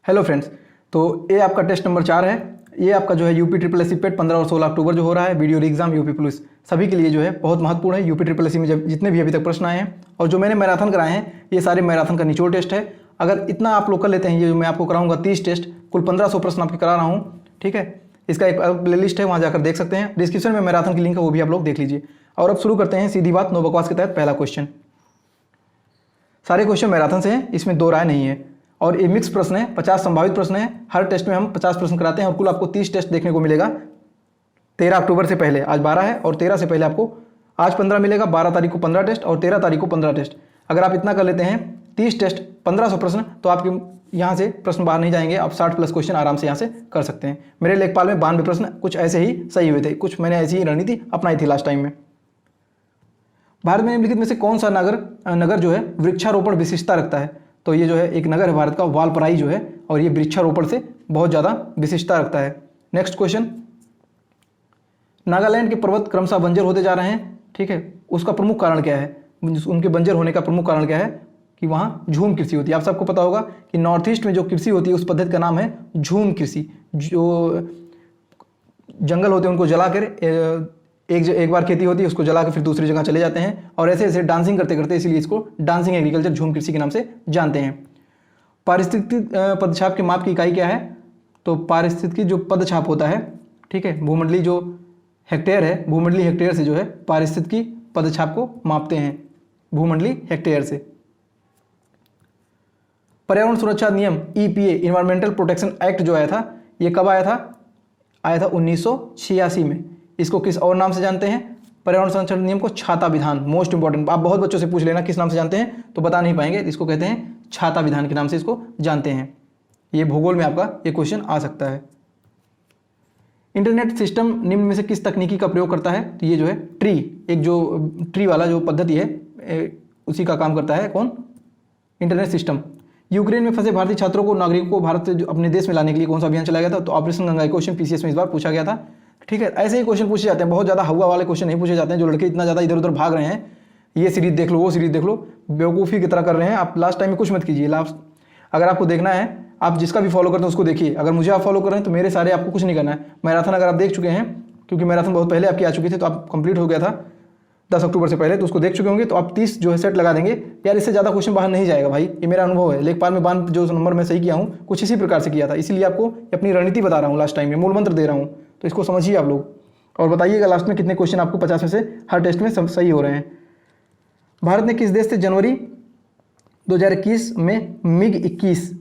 Hello friends, तो ये आपका टेस्ट नंबर 4 है। ये आपका जो है यूपी ट्रिपल एस सी पेट 15 और 16 अक्टूबर जो हो रहा है, वीडियो एग्जाम यूपी पुलिस सभी के लिए जो है बहुत महत्वपूर्ण है। यूपी ट्रिपल एस सी में जितने भी अभी तक प्रश्न आए हैं और जो मैंने मैराथन कराए हैं, ये सारे मैराथन का निचोड़ टेस्ट है। अगर इतना आप लोग कर लेते हैं, ये जो मैं आपको कराऊंगा 30 टेस्ट, कुल 1500 प्रश्न आपके करा रहा हूँ, ठीक है। इसका एक प्ले लिस्ट है, वहाँ जाकर देख सकते हैं। डिस्क्रिप्शन में मैराथन की लिंक है, वो भी आप लोग देख लीजिए। और अब शुरू करते हैं, सीधी बात नो बकवास के तहत पहला क्वेश्चन। सारे क्वेश्चन मैराथन से हैं, इसमें दो राय नहीं है। और ये मिक्स प्रश्न है, 50 संभावित प्रश्न है। हर टेस्ट में हम 50 प्रश्न कराते हैं और कुल आपको 30 टेस्ट देखने को मिलेगा। 13 अक्टूबर से पहले, आज 12 है, और 13 से पहले आपको आज 15 मिलेगा, 12 तारीख को 15 टेस्ट और 13 तारीख को 15 टेस्ट। अगर आप इतना कर लेते हैं, 30 टेस्ट 1500 प्रश्न, तो आपके यहाँ से प्रश्न बाहर नहीं जाएंगे। आप 60+ क्वेश्चन आराम से यहाँ से कर सकते हैं। मेरे लेखपाल में 92 प्रश्न कुछ ऐसे ही सही हुए थे, कुछ मैंने ऐसी ही रणनीति अपनाई थी लास्ट टाइम में। भारत में निम्नलिखित में से कौन सा नगर जो है वृक्षारोपण विशिष्टता रखता है? तो ये जो है एक नगर है भारत का, वालपराई जो है, और ये वृक्षारोपण से बहुत ज़्यादा विशिष्टता रखता है। नेक्स्ट क्वेश्चन, नागालैंड के पर्वत क्रमशः बंजर होते जा रहे हैं, ठीक है, उसका प्रमुख कारण क्या है? उनके बंजर होने का प्रमुख कारण क्या है? कि वहाँ झूम कृषि होती है। आप सबको पता होगा कि नॉर्थ ईस्ट में जो कृषि होती है उस पद्धति का नाम है झूम कृषि। जो जंगल होते हैं उनको जलाकर एक बार खेती होती है, उसको जला के फिर दूसरी जगह चले जाते हैं, और ऐसे ऐसे डांसिंग करते करते, इसीलिए इसको डांसिंग एग्रीकल्चर, झूम कृषि के नाम से जानते हैं। पारिस्थितिक पदछाप के माप की इकाई क्या है? तो पारिस्थितिकी जो पदछाप होता है, ठीक है, भूमंडलीय जो हेक्टेयर है, भूमंडलीय हेक्टेयर से जो है पारिस्थितिकी पदछाप को मापते हैं, भूमंडलीय हेक्टेयर से। पर्यावरण सुरक्षा नियम EPA, इन्वायरमेंटल प्रोटेक्शन एक्ट जो आया था, ये कब आया था? आया था 1986 में। इसको किस और नाम से जानते हैं? पर्यावरण संरक्षण नियम को छाता विधान। मोस्ट इंपॉर्टेंट, आप बहुत बच्चों से पूछ लेना किस नाम से जानते हैं, तो बता नहीं पाएंगे। इसको कहते हैं छाता विधान के नाम से इसको जानते हैं। ये भूगोल में आपका ये क्वेश्चन आ सकता है। इंटरनेट सिस्टम निम्न में से किस तकनीकी का प्रयोग करता है? तो ये जो है ट्री, एक जो ट्री वाला जो पद्धति है, उसी का काम करता है। कौन? Internet system. यूक्रेन में फंसे भारतीय छात्रों को, नागरिकों को भारत से अपने देश में लाने के लिए कौन सा अभियान चलाया गया था? तो ऑपरेशन गंगा। क्वेश्चन PCS में इस बार पूछा गया था, ठीक है। ऐसे ही क्वेश्चन पूछे जाते हैं, बहुत ज़्यादा हवा वाले क्वेश्चन नहीं पूछे जाते हैं। जो लड़के इतना ज़्यादा इधर उधर भाग रहे हैं, ये सीरीज देख लो, वो सीरीज देख लो, बेवकूफ़ी की तरह कर रहे हैं आप। लास्ट टाइम में कुछ मत कीजिए। लास्ट अगर आपको देखना है, आप जिसका भी फॉलो करते हैं उसको देखिए। अगर मुझे आप फॉलो कर रहे हैं तो मेरे सारे आपको कुछ नहीं करना है। मैराथन अगर आप देख चुके हैं, क्योंकि मैराथन बहुत पहले आपकी आ चुकी थी, तो आप कंप्लीट हो गया था 10 अक्टूबर से पहले, तो उसको देख चुके होंगे, तो आप 30 जो है सेट लगा देंगे यार। इससे ज़्यादा क्वेश्चन बाहर नहीं जाएगा भाई, ये मेरा अनुभव है। लेखपाल में बांध जो नंबर मैं सही किया हूँ, कुछ इसी प्रकार से किया था, इसीलिए आपको अपनी रणनीति बता रहा हूँ। लास्ट टाइम में मूल मंत्र दे रहा हूँ, तो इसको समझिए आप लोग, और बताइएगा लास्ट में कितने क्वेश्चन आपको 50 में से हर टेस्ट में सब सही हो रहे हैं। भारत ने किस देश से जनवरी 2021 में MiG-21,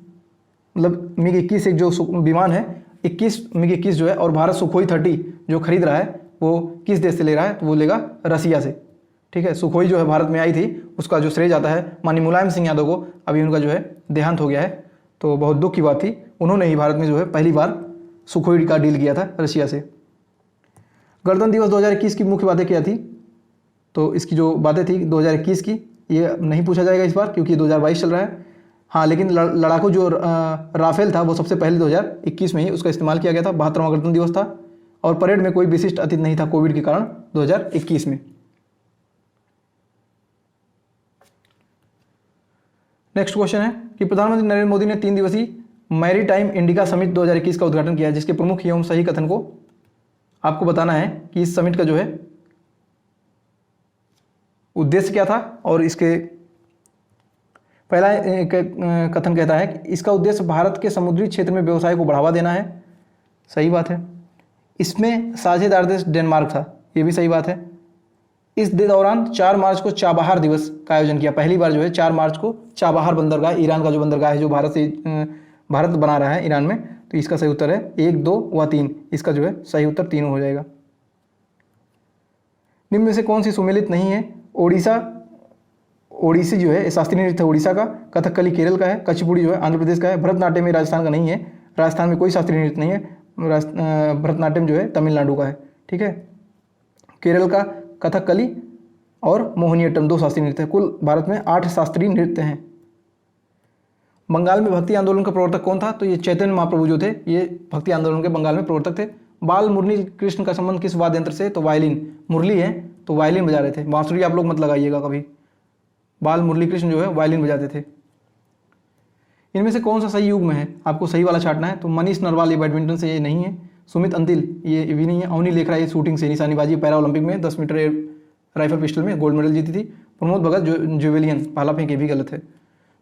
मतलब MiG-21 एक जो विमान है, MiG-21 जो है, और भारत सुखोई 30 जो खरीद रहा है, वो किस देश से ले रहा है? तो वो लेगा रसिया से, ठीक है। सुखोई जो है भारत में आई थी, उसका जो श्रेय जाता है माननीय मुलायम सिंह यादव को। अभी उनका जो है देहांत हो गया है, तो बहुत दुख की बात थी। उन्होंने ही भारत में जो है पहली बार सुखोई का डील किया था रसिया से। गणतंत्र दिवस 2021 की मुख्य बातें क्या थी? तो इसकी जो बातें थी 2021 की, ये नहीं पूछा जाएगा इस बार, क्योंकि 2022 चल रहा है। हाँ, लेकिन लड़ाकू जो राफेल था, वो सबसे पहले 2021 में ही उसका इस्तेमाल किया गया था। 72वां गणतंत्र दिवस था, और परेड में कोई विशिष्ट अतिथि नहीं था कोविड के कारण 2021 में। नेक्स्ट क्वेश्चन है कि प्रधानमंत्री नरेंद्र मोदी ने 3 दिवसीय मैरीटाइम इंडिका समिट 2021 का उद्घाटन किया, जिसके प्रमुख एवं सही कथन को आपको बताना है कि इस समिट का जो है उद्देश्य क्या था। और इसके पहला कथन कहता है कि इसका उद्देश्य भारत के समुद्री क्षेत्र में व्यवसाय को बढ़ावा देना है। सही बात है। इसमें साझेदार देश डेनमार्क था, ये भी सही बात है। इस दौरान 4 मार्च को चाबहार दिवस का आयोजन किया। पहली बार जो है 4 मार्च को चाबहार बंदरगाह, ईरान का जो बंदरगाह है, जो भारत बना रहा है ईरान में, तो इसका सही उत्तर है 1, 2 व 3। इसका जो है सही उत्तर तीनों हो जाएगा। निम्न में से कौन सी सुमेलित नहीं है? ओडिसी जो है शास्त्रीय नृत्य उड़ीसा का, कथकली केरल का है, कुचिपुड़ी जो है आंध्र प्रदेश का है, भरतनाट्यम में राजस्थान का नहीं है, राजस्थान में कोई शास्त्रीय नृत्य नहीं है। भरतनाट्यम जो है तमिलनाडु का है, ठीक है। केरल का कथकली और मोहिनीअट्टम 2 शास्त्रीय नृत्य है। कुल भारत में 8 शास्त्रीय नृत्य हैं। बंगाल में भक्ति आंदोलन का प्रवर्तक कौन था? तो ये चैतन्य महाप्रभु जो थे, ये भक्ति आंदोलन के बंगाल में प्रवर्तक थे। बाल मुरली कृष्ण का संबंध किस वाद्य यंत्र से? तो वायलिन। मुरली है तो वायलिन बजा रहे थे, बांसुरी आप लोग मत लगाइएगा कभी। बाल मुरली कृष्ण जो है वायलिन बजाते थे। इनमें से कौन सा सही युग में है, आपको सही वाला छांटना है। तो मनीष नरवाल ये बैडमिंटन से ये नहीं है, सुमित अंतिल ये भी नहीं है, अवनी लेखरा ये शूटिंग से निशानेबाजी पैरा ओलंपिक में 10 मीटर राइफल पिस्टल में गोल्ड मेडल जीती थी। प्रमोद भगत जो जुवेलियन भाला फेंक ये भी गलत है।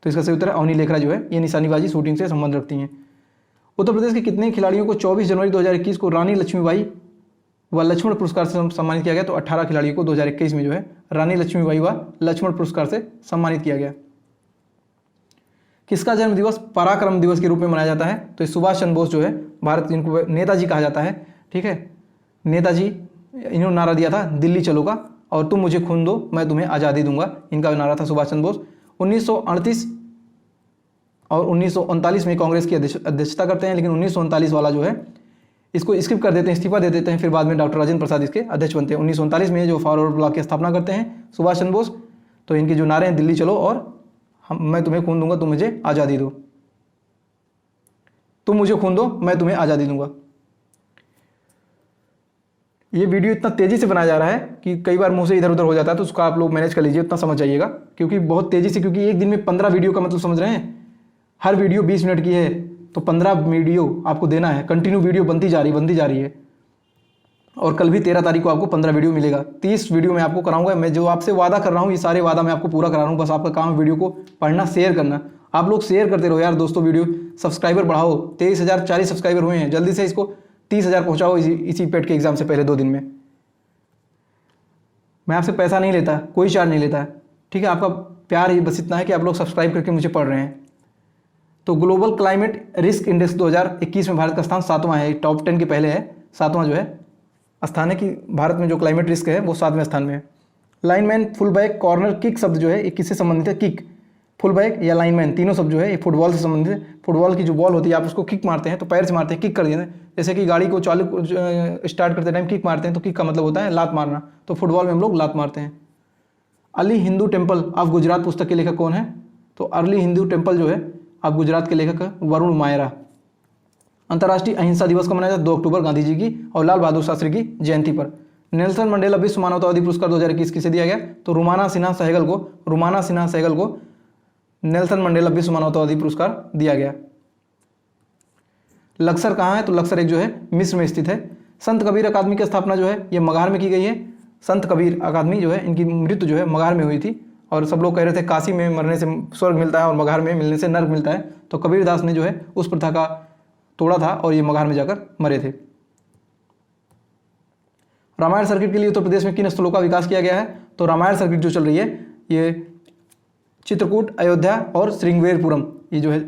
तो इसका सही उत्तर है अवनी लेखरा जो है ये निशानेबाजी शूटिंग से संबंध रखती हैं। उत्तर प्रदेश के कितने खिलाड़ियों को 24 जनवरी 2021 को रानी लक्ष्मीबाई व लक्ष्मण पुरस्कार से सम्मानित किया गया। तो 18 खिलाड़ियों को 2021 में जो है रानी लक्ष्मीबाई व लक्ष्मण पुरस्कार से सम्मानित किया गया। किसका जन्म दिवस पराक्रम दिवस के रूप में मनाया जाता है। तो ये सुभाष चंद्र बोस जो है भारत जिनको नेताजी कहा जाता है, ठीक है, नेताजी इन्होंने नारा दिया था दिल्ली चलो का, और तुम मुझे खून दो मैं तुम्हें आज़ादी दूंगा, इनका नारा था सुभाष चंद्र बोस। 1938 और 1939 में कांग्रेस की अध्यक्षता करते हैं, लेकिन 1939 वाला जो है इसको स्किप कर देते हैं, इस्तीफा दे देते हैं, फिर बाद में डॉक्टर राजेंद्र प्रसाद इसके अध्यक्ष बनते हैं। 1939 में जो फॉरवर्ड ब्लॉक की स्थापना करते हैं सुभाष चंद्र बोस। तो इनके जो नारे हैं दिल्ली चलो और मैं तुम्हें खून दूंगा तुम मुझे आज़ादी दो, तुम मुझे खून दो मैं तुम्हें आज़ादी दूंगा। ये वीडियो इतना तेज़ी से बनाया जा रहा है कि कई बार मुंह से इधर उधर हो जाता है, तो उसका आप लोग मैनेज कर लीजिए, उतना समझ जाइएगा, क्योंकि बहुत तेज़ी से, क्योंकि एक दिन में 15 वीडियो का मतलब समझ रहे हैं, हर वीडियो 20 मिनट की है, तो 15 वीडियो आपको देना है, कंटिन्यू वीडियो बनती जा रही है। और कल भी 13 तारीख को आपको 15 वीडियो मिलेगा, 30 वीडियो मैं आपको कराऊंगा। मैं जो आपसे वादा कर रहा हूँ ये सारे वादा मैं आपको पूरा करा रहा हूँ, बस आपका काम वीडियो को पढ़ना, शेयर करना। आप लोग शेयर करते रहो यार दोस्तों, वीडियो सब्सक्राइबर बढ़ाओ, 23,040 सब्सक्राइबर हुए हैं, जल्दी से इसको 30,000 पहुँचाओ इसी पेट के एग्जाम से पहले 2 दिन में। मैं आपसे पैसा नहीं लेता, कोई चार्ज नहीं लेता, ठीक है, आपका प्यार ही बस इतना है कि आप लोग सब्सक्राइब करके मुझे पढ़ रहे हैं। तो ग्लोबल क्लाइमेट रिस्क इंडेक्स 2021 में भारत का स्थान 7वां है, टॉप 10 के पहले है, 7वां जो है स्थान है कि भारत में जो क्लाइमेट रिस्क है वो 7वें स्थान में है। Lineman, full back, corner, kick शब्द जो है ये किससे संबंधित है। किक, फुल बैक या लाइनमैन तीनों शब्द जो है ये फुटबॉल से संबंधित है। फुटबॉल की जो बॉल होती है आप उसको किक मारते हैं तो पैर से मारते हैं, किक कर देते हैं। जैसे कि गाड़ी को चालू स्टार्ट करते टाइम किक मारते हैं, तो किक का मतलब होता है लात मारना, तो फुटबॉल में हम लोग लात मारते हैं। Early Hindu temple of Gujarat पुस्तक के लेखक कौन है। तो अर्ली हिंदू टेम्पल जो है आप गुजरात के लेखक वरुण मायरा। अंतर्राष्ट्रीय अहिंसा दिवस कब मनाया जाता है, 2 अक्टूबर, गांधी जी की और लाल बहादुर शास्त्री की जयंती पर। नेल्सन मंडेला विश्व मानवतावादी पुरस्कार 2021 किसे दिया गया। तो रुमाना सिन्हा सहगल को नेल्सन मंडेला विश्व मानवतावादी पुरस्कार दिया गया। लक्सर कहाँ है। तो लक्सर एक जो है मिस्र में स्थित है। संत कबीर अकादमी की स्थापना जो है ये मगहर में की गई है। संत कबीर अकादमी जो है इनकी मृत्यु जो है मगहर में हुई थी, और सब लोग कह रहे थे काशी में मरने से स्वर्ग मिलता है और मगहर में मिलने से नर्क मिलता है, तो कबीरदास ने जो है उस प्रथा का तोड़ा था और ये मगहर में जाकर मरे थे। रामायण सर्किट के लिए उत्तर प्रदेश में किन स्थलों का विकास किया गया है। तो रामायण सर्किट जो चल रही है ये चित्रकूट, अयोध्या और श्रृंगवेरपुरम, ये जो है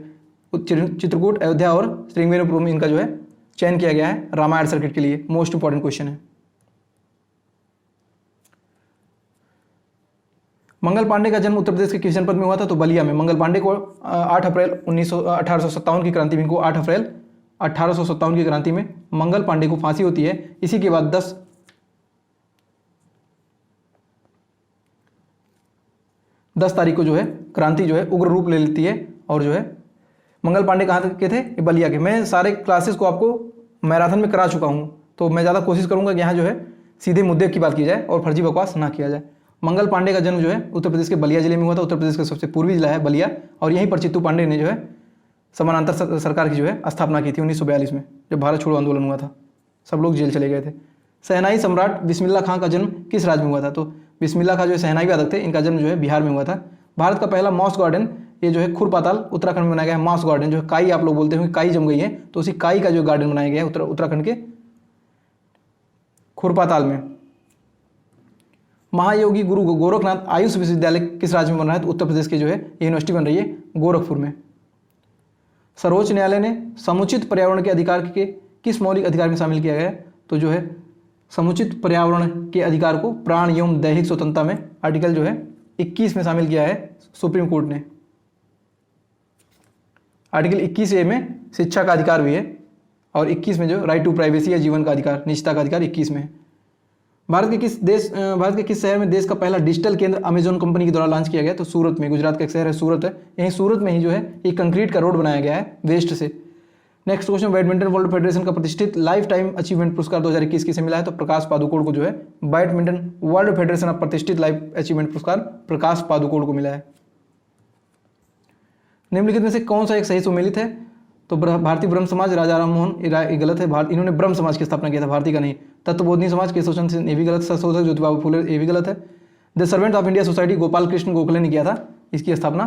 चित्रकूट, अयोध्या और श्रृंगवेरपुरम इनका जो है चयन किया गया है रामायण सर्किट के लिए। मोस्ट इंपॉर्टेंट क्वेश्चन है। मंगल पांडे का जन्म उत्तर प्रदेश के किस जनपद में हुआ था। तो बलिया में। मंगल पांडे को 8 अप्रैल 1857 की क्रांति में, इनको 8 अप्रैल 1857 की क्रांति में मंगल पांडे को फांसी होती है। इसी के बाद 10 तारीख को जो है क्रांति जो है उग्र रूप ले लेती है, और जो है मंगल पांडे कहाँ के थे, बलिया के। मैं सारे क्लासेस को आपको मैराथन में करा चुका हूँ, तो मैं ज़्यादा कोशिश करूँगा कि यहाँ जो है सीधे मुद्दे की बात की जाए और फर्जी बकवास ना किया जाए। मंगल पांडे का जन्म जो है उत्तर प्रदेश के बलिया जिले में हुआ था। उत्तर प्रदेश का सबसे पूर्वी जिला है बलिया, और यहीं पर चित्तू पांडे ने जो है समानांतर सरकार की जो है स्थापना की थी 1942 में, जब भारत छोड़ो आंदोलन हुआ था, सब लोग जेल चले गए थे। शहनाई सम्राट बिस्मिल्लाह खां का जन्म किस राज्य में हुआ था। तो बिस्मिल्लाह खां जो शहनाई वादक थे, इनका जन्म जो है बिहार में हुआ था। भारत का पहला मॉस गार्डन ये जो है खुरपाताल उत्तराखंड में बनाया गया है। मॉस गार्डन जो है काई आप लोग बोलते होंगे, काई जम गई है, तो उसी काई का जो गार्डन बनाया गया है उत्तराखंड के खुरपाताल में। महायोगी गुरु गोरखनाथ आयुष विश्वविद्यालय किस राज्य में बन रहा है। तो उत्तर प्रदेश के जो है ये यूनिवर्सिटी बन रही है गोरखपुर में। सर्वोच्च न्यायालय ने समुचित पर्यावरण के अधिकार के किस मौलिक अधिकार में शामिल किया गया है। तो जो है समुचित पर्यावरण के अधिकार को प्राण एवं दैहिक स्वतंत्रता में आर्टिकल जो है 21 में शामिल किया है सुप्रीम कोर्ट ने। आर्टिकल 21A में शिक्षा का अधिकार भी है, और 21 में जो राइट टू प्राइवेसी या जीवन का अधिकार, निजता का अधिकार 21 में है। भारत के किस शहर में देश का पहला डिजिटल केंद्र अमेजॉन कंपनी के द्वारा लॉन्च किया गया। तो सूरत में। गुजरात का एक शहर है सूरत है, यहीं सूरत में ही जो है एक कंक्रीट का रोड बनाया गया है वेस्ट से। Next question, badminton world federation का प्रतिष्ठित लाइफ टाइम अचीवमेंट पुरस्कार 2021 किसे मिला है। तो प्रकाश पादुकोण को जो है बैडमिंटन वर्ल्ड फेडरेशन का प्रतिष्ठित लाइफ अचीवमेंट पुरस्कार प्रकाश पादुकोण को मिला है। निम्नलिखित में से कौन सा एक सही सुमेलित है? तो भारतीय ब्रह्म समाज, राजा राम मोहन, ये गलत है। इन्होंने ब्रह्म समाज की स्थापना किया था, भारतीय का नहीं। तत्वबोधिनी समाज, केशव चंद्र सेन, ये भी गलत। संशोधक ज्योतिबा फुले, ये भी गलत है। The servant of India society, Gopal Krishna Gokhale ने किया था इसकी स्थापना।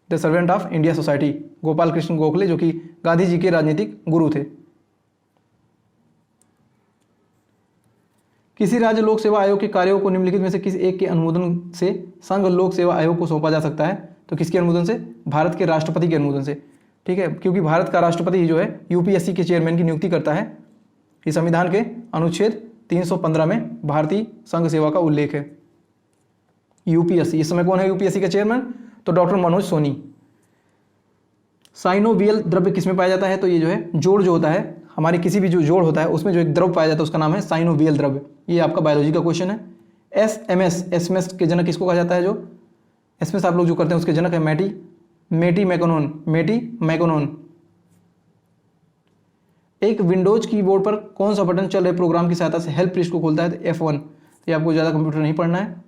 The servant of India society, Gopal Krishna Gokhale, जो कि गांधी जी के राजनीतिक गुरु थे। किसी राज्य लोक सेवा आयोग के कार्यों को निम्नलिखित में से किस एक के अनुमोदन से संघ लोक सेवा आयोग को सौंपा जा सकता है? तो किसके अनुमोदन से? भारत के राष्ट्रपति के अनुमोदन से। ठीक है, क्योंकि भारत का राष्ट्रपति ही जो है यूपीएससी के चेयरमैन की नियुक्ति करता है। इस संविधान के अनुच्छेद 315 में भारतीय संघ सेवा का उल्लेख है। यूपीएससी, इस समय कौन है यूपीएससी का चेयरमैन? तो डॉक्टर मनोज सोनी। साइनोवियल द्रव्य किसमें पाया जाता है? तो ये जो है जोड़ जो होता है, हमारे किसी भी जो जोड़ होता है उसमें जो एक द्रव्य पाया जाता है उसका नाम है साइनोवियल द्रव्य। ये आपका बायोलॉजी का क्वेश्चन है। एसएमएस के जनक किसको कहा जाता है? जो एसएमएस आप लोग जो करते हैं उसके जनक है मेटी मैकोनोन। एक विंडोज कीबोर्ड पर कौन सा बटन चल रहे प्रोग्राम की सहायता से हेल्प पृष्ठ को खोलता है? तो F1। ये आपको ज़्यादा कंप्यूटर नहीं पढ़ना है।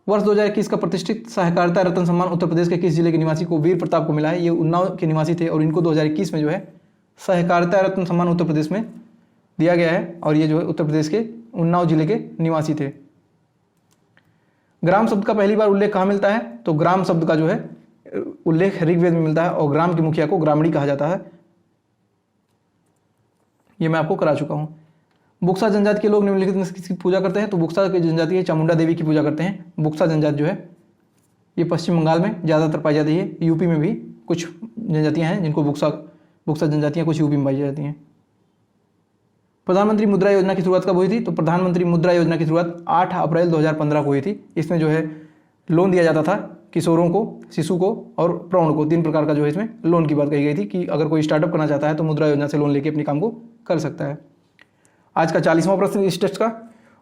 वर्ष 2021 का प्रतिष्ठित सहकारिता रत्न सम्मान उत्तर प्रदेश के किस जिले के निवासी को वीर प्रताप को मिला है? ये उन्नाव के निवासी थे और इनको 2021 में जो है सहकारिता रत्न सम्मान उत्तर प्रदेश में दिया गया है और ये जो है उत्तर प्रदेश के उन्नाव जिले के निवासी थे। ग्राम शब्द का पहली बार उल्लेख कहाँ मिलता है? तो ग्राम शब्द का जो है उल्लेख ऋग्वेद में मिलता है और ग्राम के मुखिया को ग्रामणी कहा जाता है। ये मैं आपको करा चुका हूँ। बुक्सा जनजाति के लोग निम्नलिखित में किसकी पूजा करते हैं? तो बुक्सा की जनजाति है चामुंडा देवी की पूजा करते हैं। बुक्सा जनजाति जो है ये पश्चिम बंगाल में ज़्यादातर पाई जाती है। यूपी में भी कुछ जनजातियाँ हैं जिनको बुक्सा जनजातियाँ कुछ यूपी में पाई जाती हैं। प्रधानमंत्री मुद्रा योजना की शुरुआत कब हुई थी? तो प्रधानमंत्री मुद्रा योजना की शुरुआत 8 अप्रैल 2015 को हुई थी। इसमें जो है लोन दिया जाता था किशोरों को, शिशु को और प्रौढ़ को। 3 प्रकार का जो है इसमें लोन की बात कही गई थी कि अगर कोई स्टार्टअप करना चाहता है तो मुद्रा योजना से लोन लेके अपने काम को कर सकता है। आज का 40वां प्रश्न इस टेस्ट का।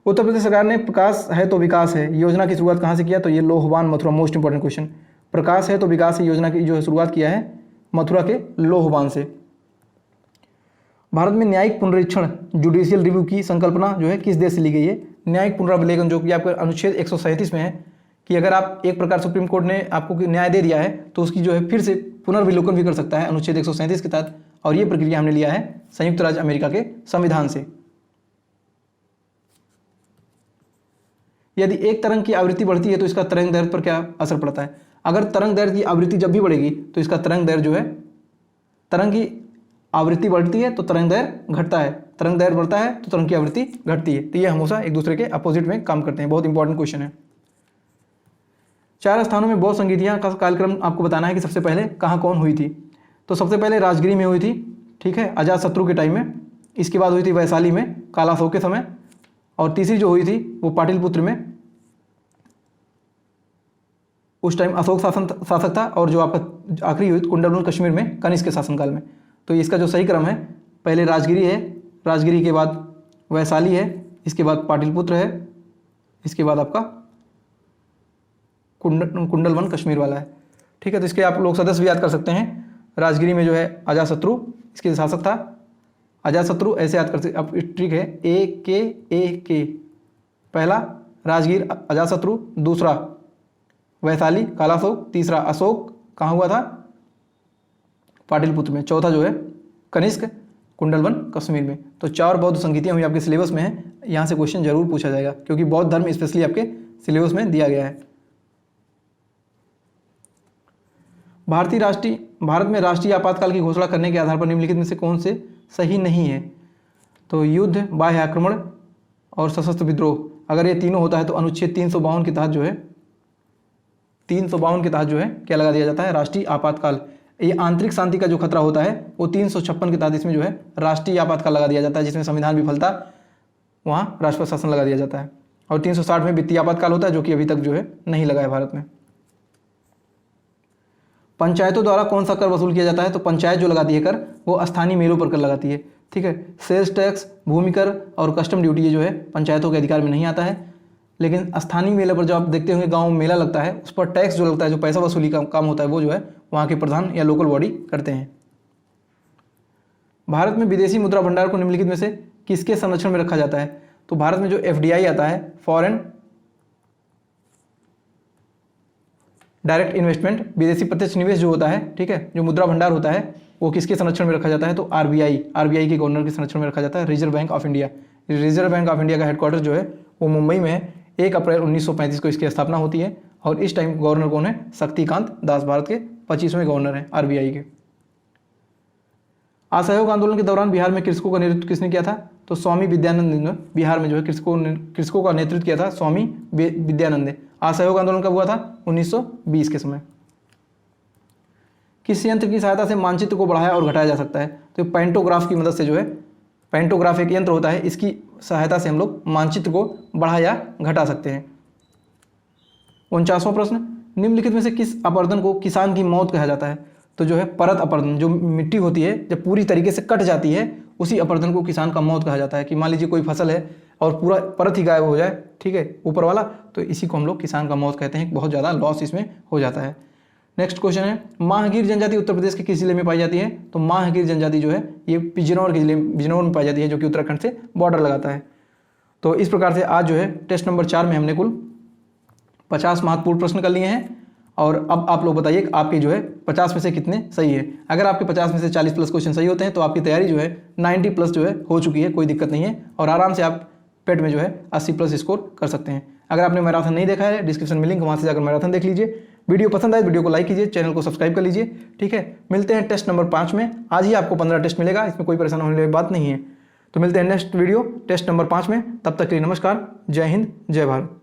उत्तर प्रदेश सरकार ने प्रकाश है तो विकास है योजना की शुरुआत कहाँ से किया? तो ये लोहवान मथुरा, मोस्ट इंपॉर्टेंट क्वेश्चन। प्रकाश है तो विकास है योजना की जो है शुरुआत किया है मथुरा के लोहवान से। भारत में न्यायिक पुनरीक्षण जुडिशियल रिव्यू की संकल्पना जो है किस देश से ली गई है? न्यायिक पुनरावलोकन, जो कि आपका अनुच्छेद 137 में है कि अगर आप एक प्रकार सुप्रीम कोर्ट ने आपको न्याय दे दिया है तो उसकी जो है फिर से पुनर्विलोकन भी कर सकता है अनुच्छेद 137 के तहत। और ये प्रक्रिया हमने लिया है संयुक्त राज्य अमेरिका के संविधान से। यदि एक तरंग की आवृत्ति बढ़ती है तो इसका तरंग दैर्घ्य पर क्या असर पड़ता है? अगर तरंग दैर्घ्य की आवृत्ति जब भी बढ़ेगी तो इसका तरंग दैर्घ्य जो है, तरंग की आवृत्ति बढ़ती है तो तरंग दैर्घ्य घटता है, तरंग दैर्घ्य बढ़ता है तो तरंग की आवृत्ति घटती है। तो ये हमेशा एक दूसरे के अपोजिट में काम करते हैं। बहुत इंपॉर्टेंट क्वेश्चन है। 4 स्थानों में बौद्ध संगीतियाँ का कार्यक्रम आपको बताना है कि सबसे पहले कहाँ कौन हुई थी। तो सबसे पहले राजगिरी में हुई थी, ठीक है, अजातशत्रु के टाइम में। इसके बाद हुई थी वैशाली में कालाशोक के समय। और तीसरी जो हुई थी वो पाटलिपुत्र में, उस टाइम अशोक शासक था। और जो आपका आखिरी हुई कुंडलवन कश्मीर में कनिष्क के शासनकाल में। तो इसका जो सही क्रम है, पहले राजगिरी है, राजगिरी के बाद वैशाली है, इसके बाद पाटलिपुत्र है, इसके बाद आपका कुंडलवन कश्मीर वाला है। ठीक है, तो इसके आप लोग सदस्य भी याद कर सकते हैं। राजगिरी में जो है अजातशत्रु इसके शासक था, अजातशत्रु ऐसे याद करते अब ट्रिक है, ए के पहला राजगीर अजातशत्रु, दूसरा वैशाली कालाशोक, तीसरा अशोक कहाँ हुआ था? पाटलिपुत्र में, चौथा जो है कनिष्क कुंडलवन कश्मीर में। तो 4 बौद्ध संगीतियाँ हुई आपके सिलेबस में है। यहाँ से क्वेश्चन जरूर पूछा जाएगा क्योंकि बौद्ध धर्म स्पेशली आपके सिलेबस में दिया गया है। भारत में राष्ट्रीय आपातकाल की घोषणा करने के आधार पर निम्नलिखित में से कौन से सही नहीं है? तो युद्ध, बाह्य आक्रमण और सशस्त्र विद्रोह, अगर ये तीनों होता है तो अनुच्छेद 352 के तहत जो है 352 के तहत जो है क्या लगा दिया जाता है? राष्ट्रीय आपातकाल। ये आंतरिक शांति का जो खतरा होता है वो 356 के तहत इसमें जो है राष्ट्रीय आपातकाल लगा दिया जाता है, जिसमें संविधान विफलता वहाँ राष्ट्रपति शासन लगा दिया जाता है। और 360 में वित्तीय आपातकाल होता है जो कि अभी तक जो है नहीं लगा है भारत में। पंचायतों द्वारा कौन सा कर वसूल किया जाता है? तो पंचायत जो लगाती है कर वो स्थानीय मेलों पर कर लगाती है। ठीक है, सेल्स टैक्स, भूमि कर और कस्टम ड्यूटी ये जो है पंचायतों के अधिकार में नहीं आता है। लेकिन स्थानीय मेले पर जो आप देखते होंगे गांव में मेला लगता है, उस पर टैक्स जो लगता है, जो पैसा वसूली का काम होता है, वो जो है वहाँ के प्रधान या लोकल बॉडी करते हैं। भारत में विदेशी मुद्रा भंडार को निम्नलिखित में से किसके संरक्षण में रखा जाता है? तो भारत में जो FDI आता है, फॉरेन डायरेक्ट इन्वेस्टमेंट, विदेशी प्रत्यक्ष निवेश जो होता है, ठीक है, जो मुद्रा भंडार होता है वो किसके संरक्षण में रखा जाता है, तो आरबीआई के गवर्नर के संरक्षण में रखा जाता है, reserve bank of India. Reserve bank of India का हेडक्वार्टर जो है वो मुंबई में है। 1 अप्रैल 1935 को इसकी स्थापना होती है और इस टाइम गवर्नर कौन है, शक्तिकांत दास, भारत के 25वें गवर्नर हैं आरबीआई के। असहयोग आंदोलन के दौरान बिहार में कृषकों का नेतृत्व किसने किया था, तो स्वामी विद्यानंद ने बिहार में जो है कृषकों का नेतृत्व किया था, स्वामी विद्यानंद ने। असहयोग आंदोलन कब हुआ था, 1920 के समय। किस यंत्र की सहायता से मानचित्र को बढ़ाया और घटाया जा सकता है, तो पेंटोग्राफ की मदद से जो है, पेंटोग्राफ एक यंत्र होता है, इसकी सहायता से हम लोग मानचित्र को बढ़ा या घटा सकते हैं। 49वां प्रश्न, निम्नलिखित में से किस अपरदन को किसान की मौत कहा जाता है, तो जो है परत अपरदन, जो मिट्टी होती है जब पूरी तरीके से कट जाती है उसी अपरदन को किसान का मौत कहा जाता है। कि मान लीजिए कोई फसल है और पूरा परत ही गायब हो जाए, ठीक है, ऊपर वाला, तो इसी को हम लोग किसान का मौत कहते हैं। बहुत ज़्यादा लॉस इसमें हो जाता है। नेक्स्ट क्वेश्चन है, माहगीर जनजाति उत्तर प्रदेश के किस जिले में पाई जाती है, तो माहगीर जनजाति जो है ये बिजनौर के जिले, बिजनौर में पाई जाती है, जो कि उत्तराखंड से बॉर्डर लगाता है। तो इस प्रकार से आज जो है टेस्ट नंबर 4 में हमने कुल 50 महत्वपूर्ण प्रश्न कर लिए हैं। और अब आप लोग बताइए आपके जो है 50 में से कितने सही है। अगर आपके 50 में से 40 प्लस क्वेश्चन सही होते हैं तो आपकी तैयारी जो है 90 प्लस जो है हो चुकी है, कोई दिक्कत नहीं है, और आराम से आप पेट में जो है 80 प्लस स्कोर कर सकते हैं। अगर आपने मैराथन नहीं देखा है, डिस्क्रिप्शन में लिंक, वहाँ से जाकर मैराथन देख लीजिए। वीडियो पसंद आए वीडियो को लाइक कीजिए, चैनल को सब्सक्राइब कर लीजिए, ठीक है। मिलते हैं टेस्ट नंबर 5 में। आज ही आपको 15 टेस्ट मिलेगा, इसमें कोई परेशान होने वाली बात नहीं है। तो मिलते हैं नेक्स्ट वीडियो टेस्ट नंबर 5 में। तब तक के लिए नमस्कार, जय हिंद, जय भारत।